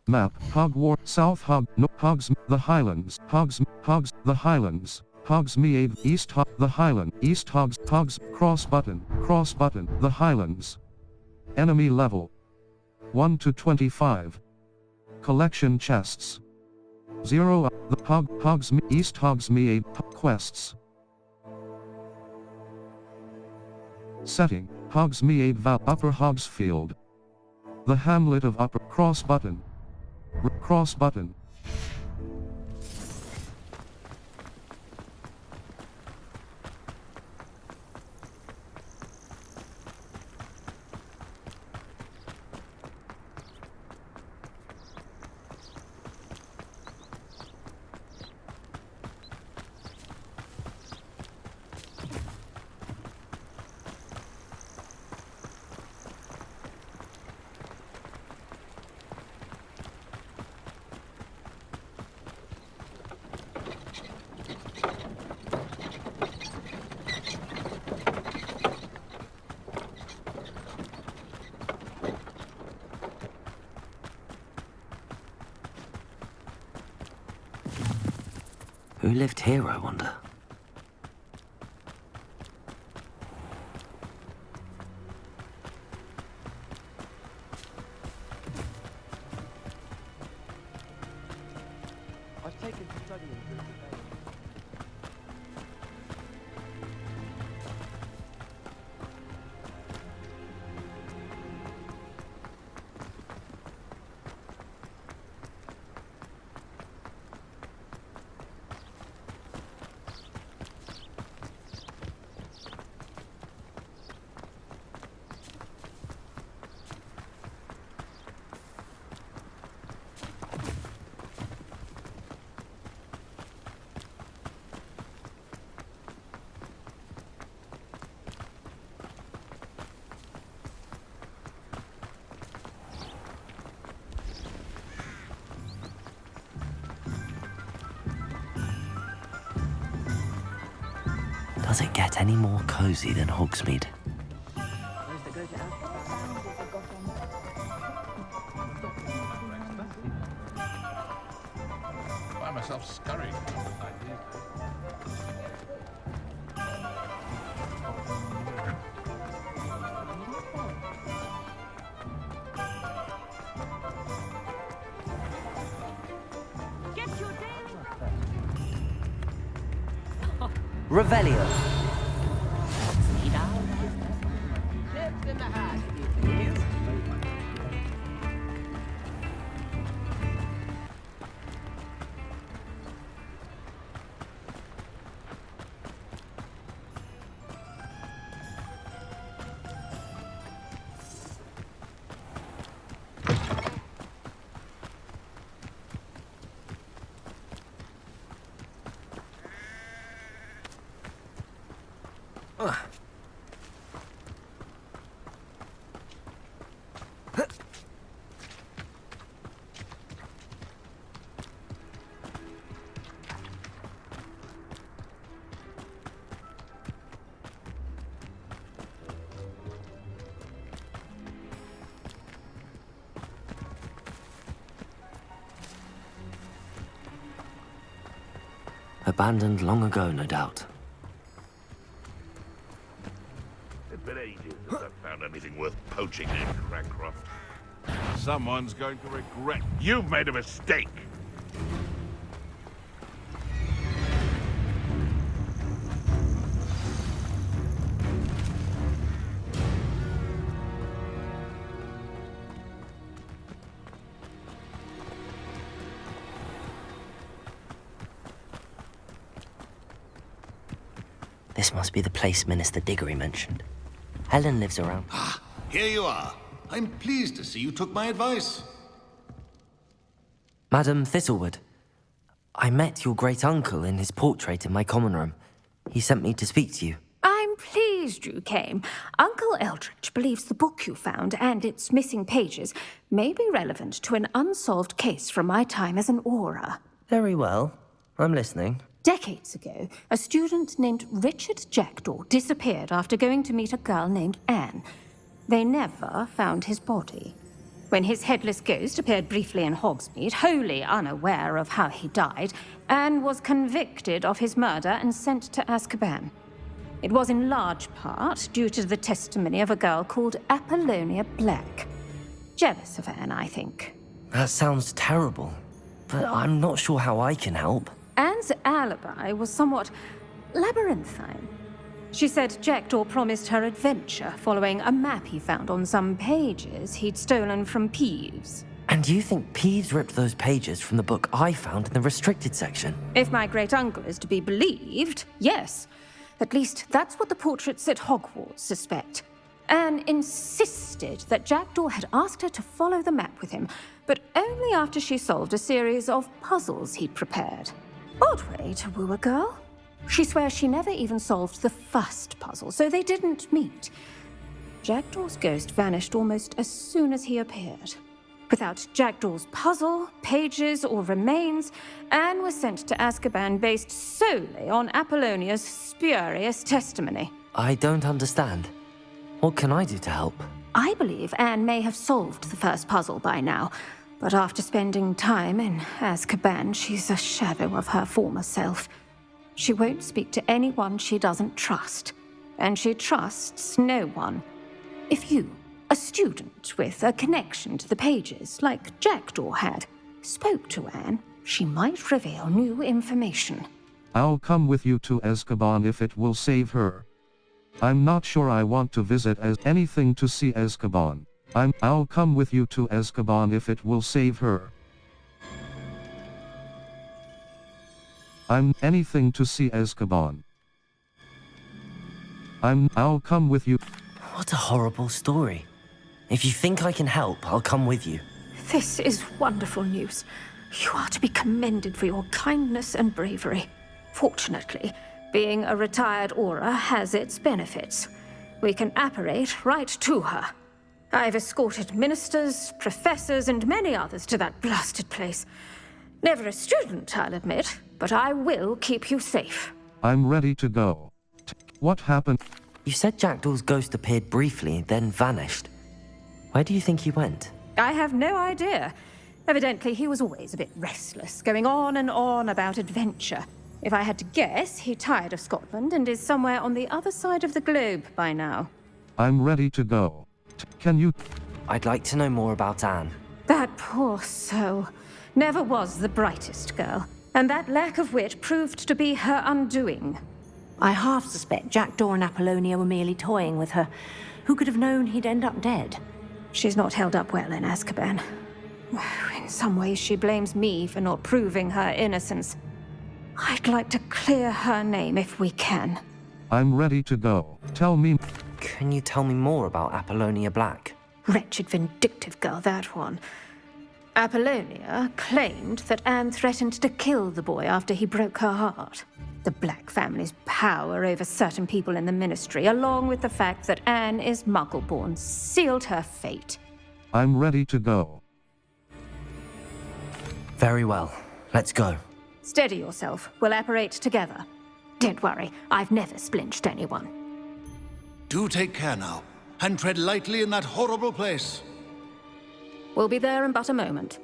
Map, Hogwarts, South Hogs, the Highlands, Hogs, the Highlands, Hogsmeade, East the Highland, East Hogs, cross button, the Highlands. Enemy level 1 to 25. Collection chests 0, the East Hogsmeade, quests. Setting, Hogsmeade Upper Hogsfield. The hamlet of Upper, cross button. Who lived here, I wonder? I've taken to studying through the day. Does it get any more cozy than Hogsmeade? I find myself scurrying. Revelio. Abandoned long ago, no doubt. It's been ages since I've found anything worth poaching in Crackcroft. Someone's going to regret. You've made a mistake! This must be the place Minister Diggory mentioned. Helen lives around. Ah, here you are. I'm pleased to see you took my advice. Madam Thistlewood, I met your great-uncle in his portrait in my common room. He sent me to speak to you. I'm pleased you came. Uncle Eldridge believes the book you found and its missing pages may be relevant to an unsolved case from my time as an aura. Very well. I'm listening. Decades ago, a student named Richard Jackdaw disappeared after going to meet a girl named Anne. They never found his body. When his headless ghost appeared briefly in Hogsmeade, wholly unaware of how he died, Anne was convicted of his murder and sent to Azkaban. It was in large part due to the testimony of a girl called Apollonia Black. Jealous of Anne, I think. That sounds terrible, but I'm not sure how I can help. Anne's alibi was somewhat labyrinthine. She said Jackdaw promised her adventure following a map he found on some pages he'd stolen from Peeves. And you think Peeves ripped those pages from the book I found in the restricted section? If my great-uncle is to be believed, yes. At least that's what the portraits at Hogwarts suspect. Anne insisted that Jackdaw had asked her to follow the map with him, but only after she solved a series of puzzles he'd prepared. Odd way to woo a girl. She swears she never even solved the first puzzle, so they didn't meet. Jackdaw's ghost vanished almost as soon as he appeared. Without Jackdaw's puzzle, pages, or remains, Anne was sent to Azkaban based solely on Apollonia's spurious testimony. I don't understand. What can I do to help? I believe Anne may have solved the first puzzle by now, but after spending time in Azkaban, she's a shadow of her former self. She won't speak to anyone she doesn't trust, and she trusts no one. If you, a student with a connection to the pages, like Jackdaw had, spoke to Anne, she might reveal new information. I'll come with you to Azkaban if it will save her. I'm not sure I want to visit as anything to see Azkaban. I'll come with you to Azkaban if it will save her. I'm anything to see Azkaban. I'll come with you. What a horrible story. If you think I can help, I'll come with you. This is wonderful news. You are to be commended for your kindness and bravery. Fortunately, being a retired Auror has its benefits. We can apparate right to her. I've escorted ministers, professors, and many others to that blasted place. Never a student, I'll admit, but I will keep you safe. I'm ready to go. What happened? You said Jackdaw's ghost appeared briefly, then vanished. Where do you think he went? I have no idea. Evidently, he was always a bit restless, going on and on about adventure. If I had to guess, he tired of Scotland and is somewhere on the other side of the globe by now. I'm ready to go. Can you... I'd like to know more about Anne. That poor soul. Never was the brightest girl, and that lack of wit proved to be her undoing. I half suspect Jackdaw and Apollonia were merely toying with her. Who could have known he'd end up dead? She's not held up well in Azkaban. In some ways, she blames me for not proving her innocence. I'd like to clear her name if we can. I'm ready to go. Tell me... Can you tell me more about Apollonia Black? Wretched, vindictive girl, that one. Apollonia claimed that Anne threatened to kill the boy after he broke her heart. The Black family's power over certain people in the Ministry, along with the fact that Anne is Muggle-born, sealed her fate. I'm ready to go. Very well. Let's go. Steady yourself. We'll apparate together. Don't worry, I've never splinched anyone. Do take care now, and tread lightly in that horrible place. We'll be there in but a moment.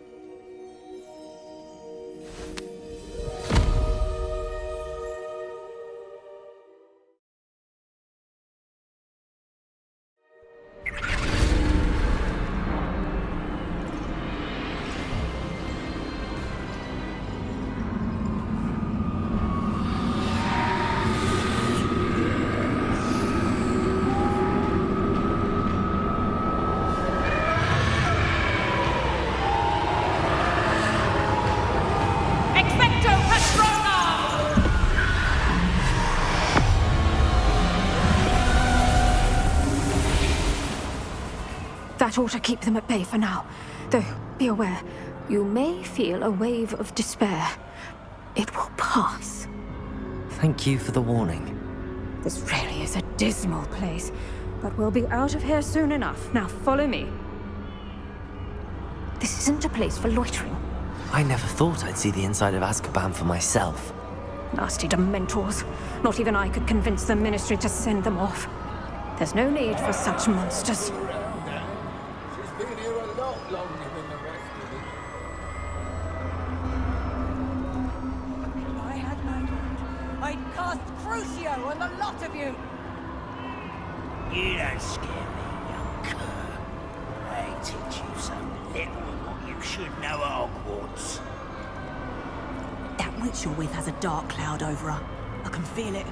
That ought to keep them at bay for now. Though, be aware, you may feel a wave of despair. It will pass. Thank you for the warning. This really is a dismal place, but we'll be out of here soon enough. Now follow me. This isn't a place for loitering. I never thought I'd see the inside of Azkaban for myself. Nasty Dementors. Not even I could convince the Ministry to send them off. There's no need for such monsters. She's been here a You're not longer than the rest of us. If I had my way, I'd cast Crucio on the lot of you. You don't scare me, young cur. I teach you so little what you should know at Hogwarts. That witch you're with has a dark cloud over her. I can feel it.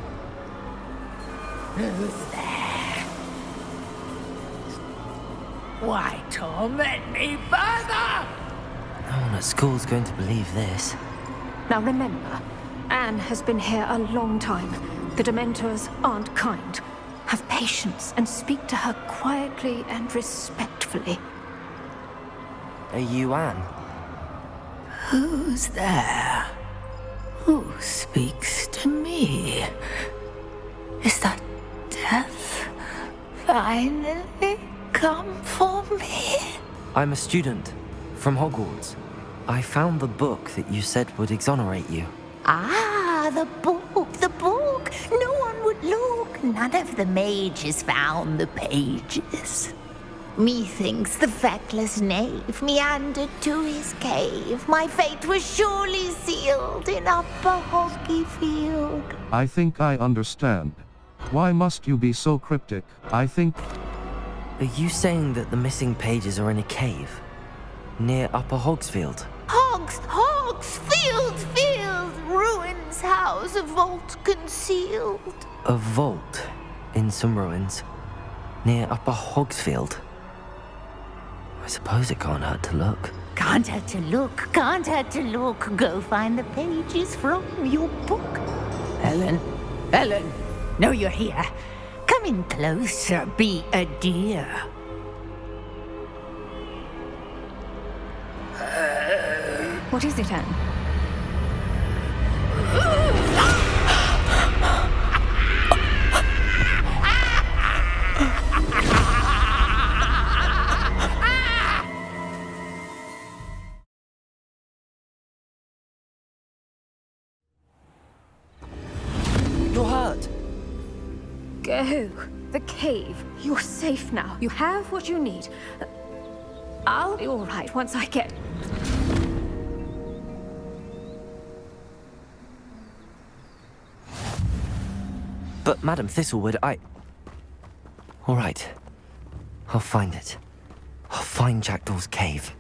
Who's there? Why torment me further? No one at school's going to believe this. Now remember, Anne has been here a long time. The Dementors aren't kind. Have patience and speak to her quietly and respectfully. Are you Anne? Who's there? Who speaks to me? Is that death finally come for me? I'm a student from Hogwarts. I found the book that you said would exonerate you. Ah, the book, the book. No one would look. None of the mages found the pages. Methinks the feckless knave meandered to his cave. My fate was surely sealed in Upper Hoggyfield. I think I understand. Why must you be so cryptic? I think... Are you saying that the missing pages are in a cave? Near Upper Hogsfield? Field, ruins house, a vault concealed. A vault in some ruins? Near Upper Hogsfield? I suppose it can't hurt to look. Can't hurt to look. Go find the pages from your book. Ellen, know you're here. Come in closer, be a dear. What is it, Anne? You're hurt. Go. The cave. You're safe now. You have what you need. I'll be all right once I get... But Madam Thistlewood, All right. I'll find it. I'll find Jackdaw's cave.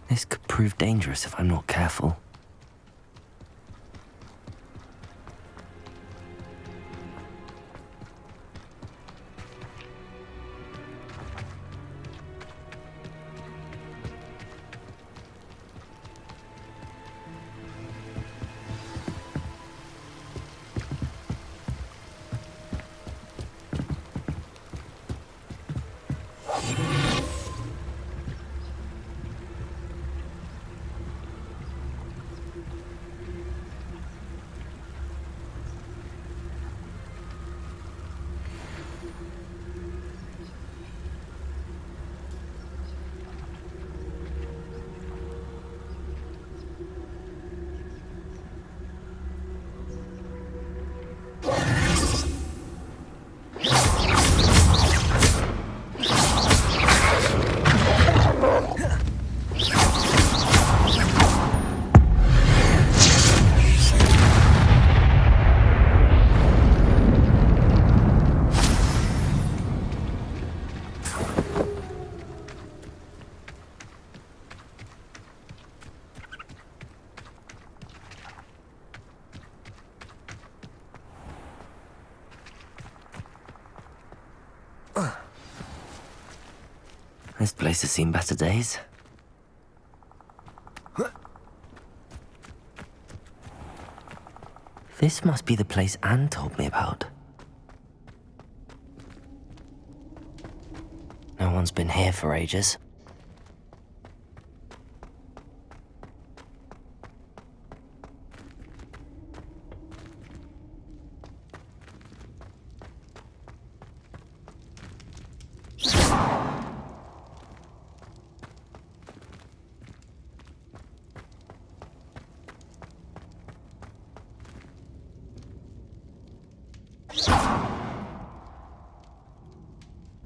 This could prove dangerous if I'm not careful. This place has seen better days. This must be the place Anne told me about. No one's been here for ages.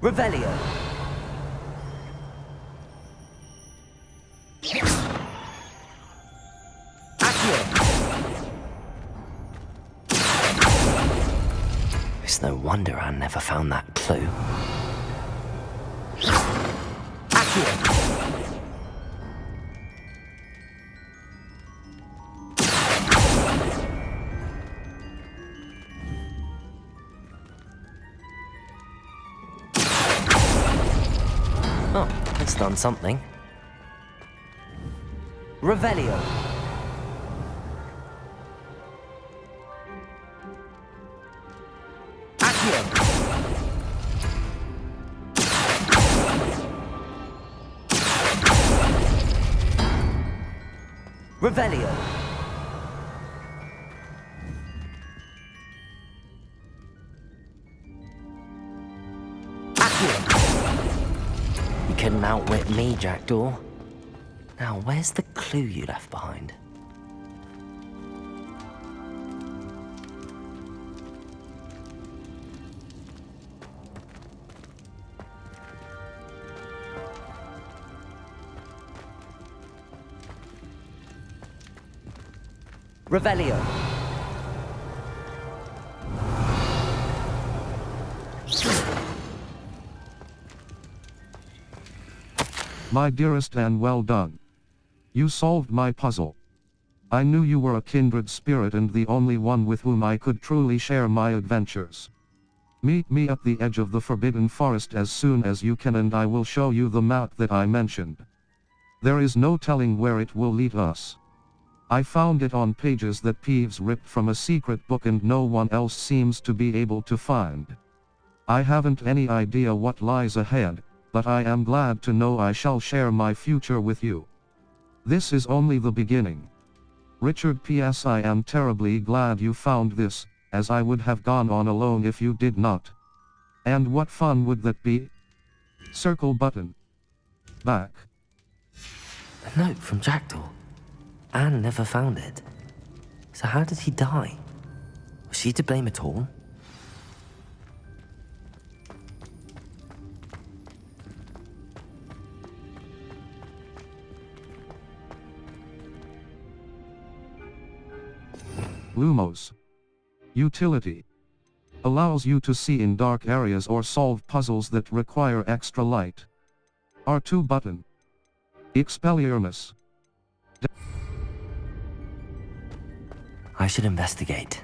Revelio. wonder Anne never found that clue. Oh, that's done something. Revelio. Accio. Revelio. You couldn't outwit me, Jackdaw. Now, where's the clue you left behind? Revelio. My dearest Anne, well done. You solved my puzzle. I knew you were a kindred spirit and the only one with whom I could truly share my adventures. Meet me at the edge of the Forbidden Forest as soon as you can and I will show you the map that I mentioned. There is no telling where it will lead us. I found it on pages that Peeves ripped from a secret book and no one else seems to be able to find. I haven't any idea what lies ahead, but I am glad to know I shall share my future with you. This is only the beginning. Richard, P.S. I am terribly glad you found this, as I would have gone on alone if you did not. And what fun would that be? Circle button. Back. A note from Jackdaw. Anne never found it. So how did he die? Was she to blame at all? Lumos. Utility. Allows you to see in dark areas or solve puzzles that require extra light. R2 button. Expelliarmus. I should investigate.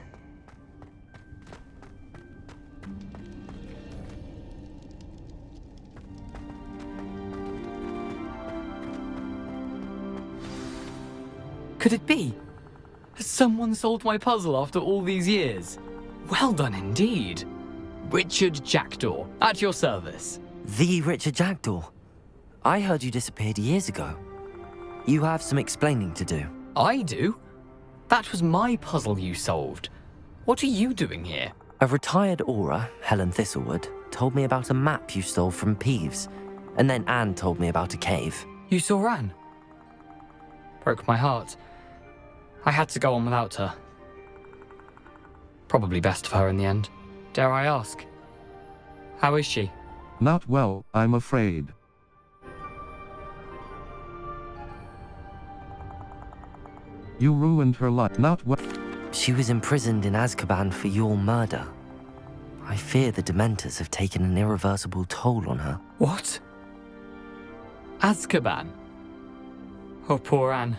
Could it be? Has someone solved my puzzle after all these years? Well done indeed. Richard Jackdaw, at your service. The Richard Jackdaw? I heard you disappeared years ago. You have some explaining to do. I do? That was my puzzle you solved. What are you doing here? A retired aura, Helen Thistlewood, told me about a map you stole from Peeves. And then Anne told me about a cave. You saw Anne? Broke my heart. I had to go on without her. Probably best for her in the end. Dare I ask? How is she? Not well, I'm afraid. You ruined her life. Not well. She was imprisoned in Azkaban for your murder. I fear the Dementors have taken an irreversible toll on her. What? Azkaban? Oh, poor Anne.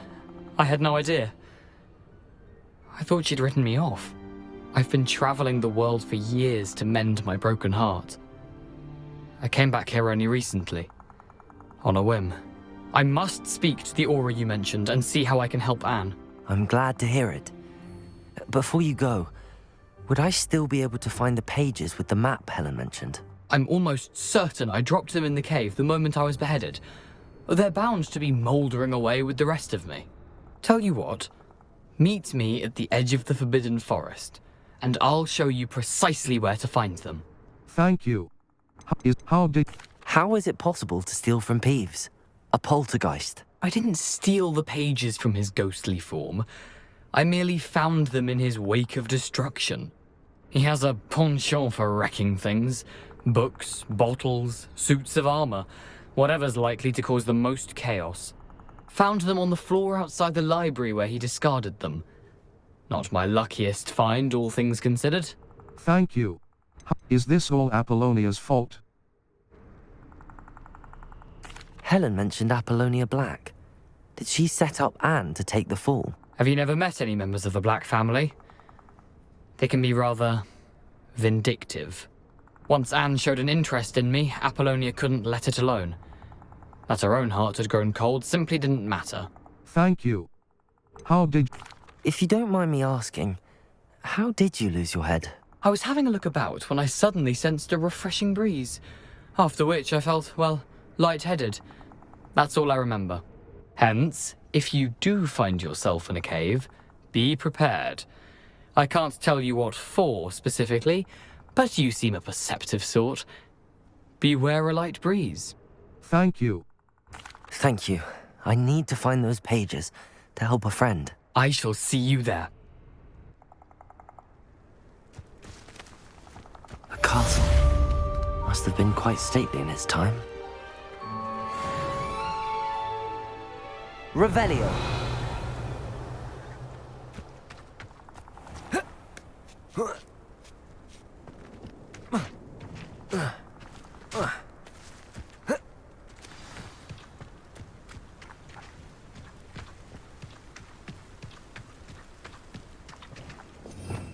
I had no idea. I thought she'd written me off. I've been traveling the world for years to mend my broken heart. I came back here only recently. On a whim. I must speak to the aura you mentioned and see how I can help Anne. I'm glad to hear it. Before you go, would I still be able to find the pages with the map Helen mentioned? I'm almost certain I dropped them in the cave the moment I was beheaded. They're bound to be mouldering away with the rest of me. Tell you what, meet me at the edge of the Forbidden Forest, and I'll show you precisely where to find them. Thank you. How is it possible to steal from Peeves? A poltergeist? I didn't steal the pages from his ghostly form. I merely found them in his wake of destruction. He has a penchant for wrecking things. Books, bottles, suits of armor, whatever's likely to cause the most chaos. Found them on the floor outside the library where he discarded them. Not my luckiest find, all things considered. Thank you. Is this all Apollonia's fault? Helen mentioned Apollonia Black. Did she set up Anne to take the fall? Have you never met any members of the Black family? They can be rather vindictive. Once Anne showed an interest in me, Apollonia couldn't let it alone. That her own heart had grown cold simply didn't matter. Thank you. How did... If you don't mind me asking, how did you lose your head? I was having a look about when I suddenly sensed a refreshing breeze. After which I felt, well, lightheaded. That's all I remember. Hence, if you do find yourself in a cave, be prepared. I can't tell you what for specifically, but you seem a perceptive sort. Beware a light breeze. Thank you. Thank you. I need to find those pages to help a friend. I shall see you there. A castle. Must have been quite stately in its time. Revelio.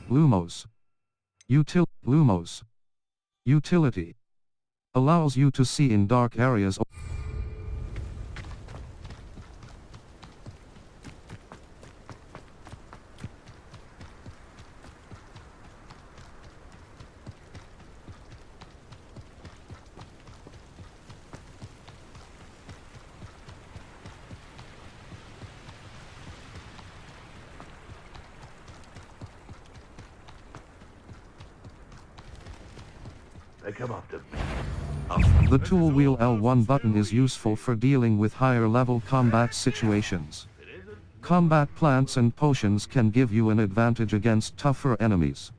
Lumos. Lumos. Utility. Allows you to see in dark areas. They come after me. The tool wheel L1 button is useful for dealing with higher level combat situations. Combat plants and potions can give you an advantage against tougher enemies.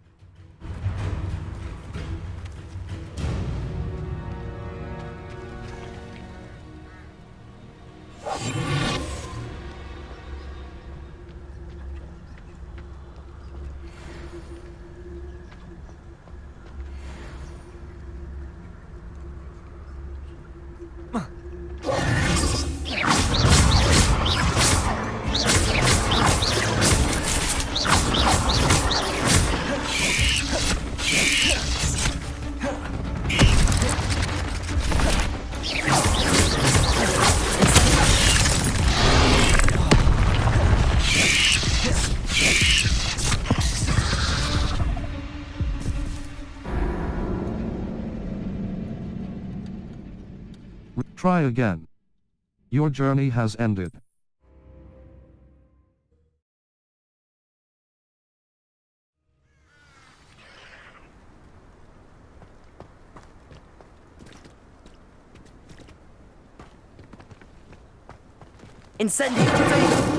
Try again. Your journey has ended. Incendio!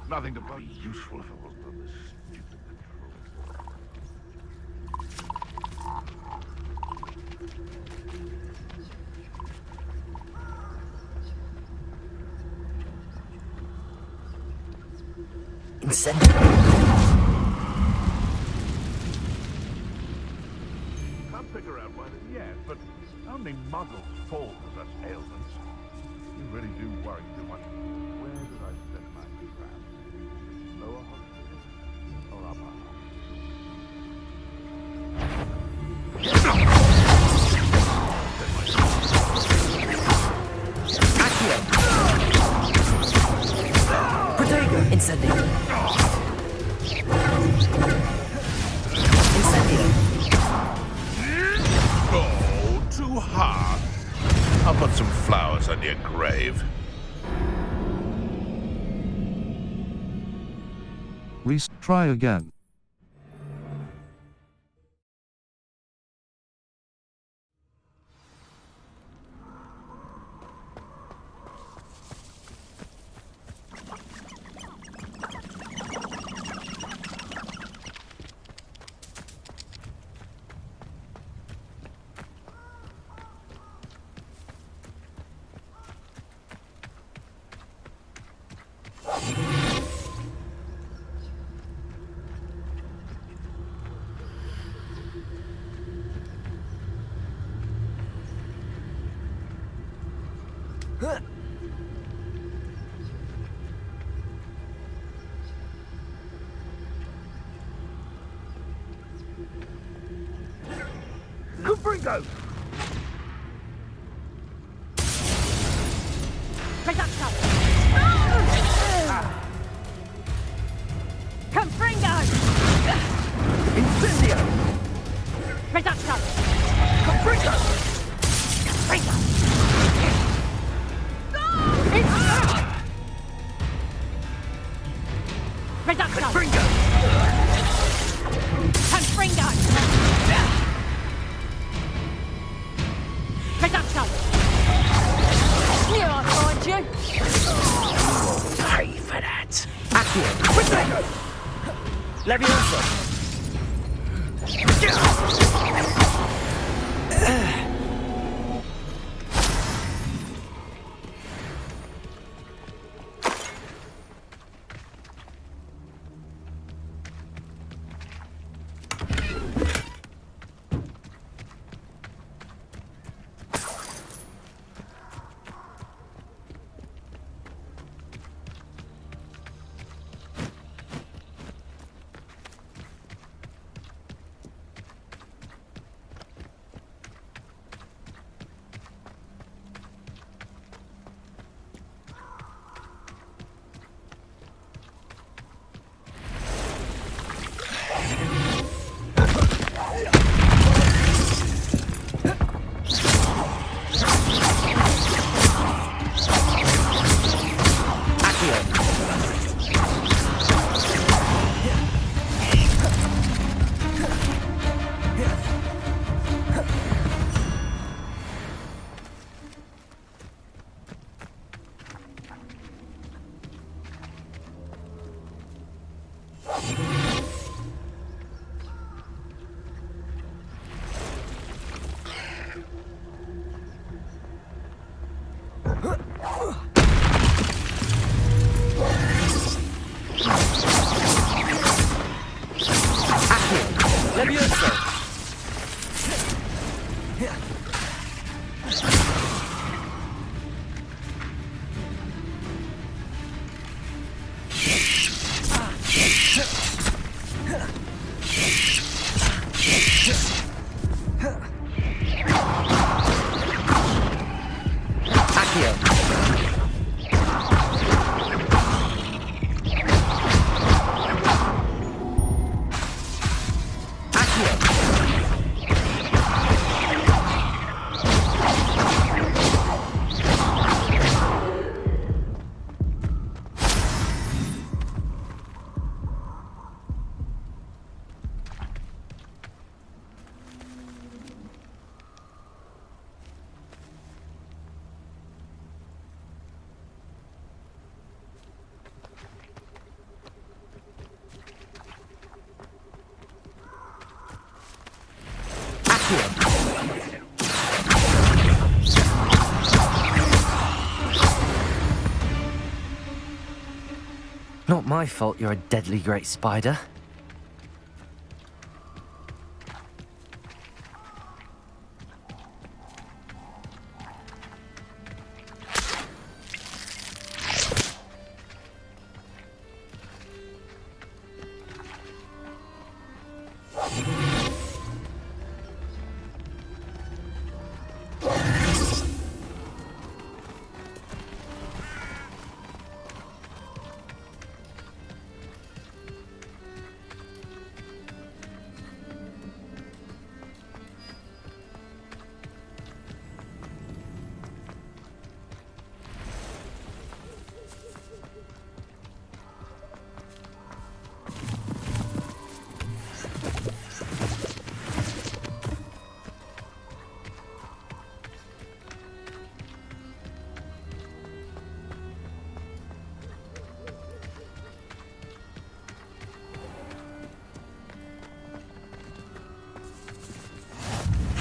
Nothing to Be useful if it wasn't on this stupid control. Can't figure out why they're yet, but only muggles fall for such ailments. You really do worry too much. Where did I set my trap? Lower hospital or upper? Protego! Incendio! Incendio! Oh, too hard. I'll put some flowers on your grave. Try again. Confringo! Reducto! Confringo! Incendio! Reducto! Confringo! Confringo! Reducto! Confringo! Confringo! Reducto! Here I find you! Pay for that! Accio! Protego! Levioso! Accio! Not my fault you're a deadly great spider.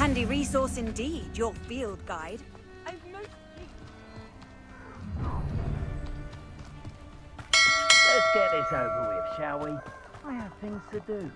Handy resource indeed, your field guide. I've noticed. Let's get this over with, shall we? I have things to do.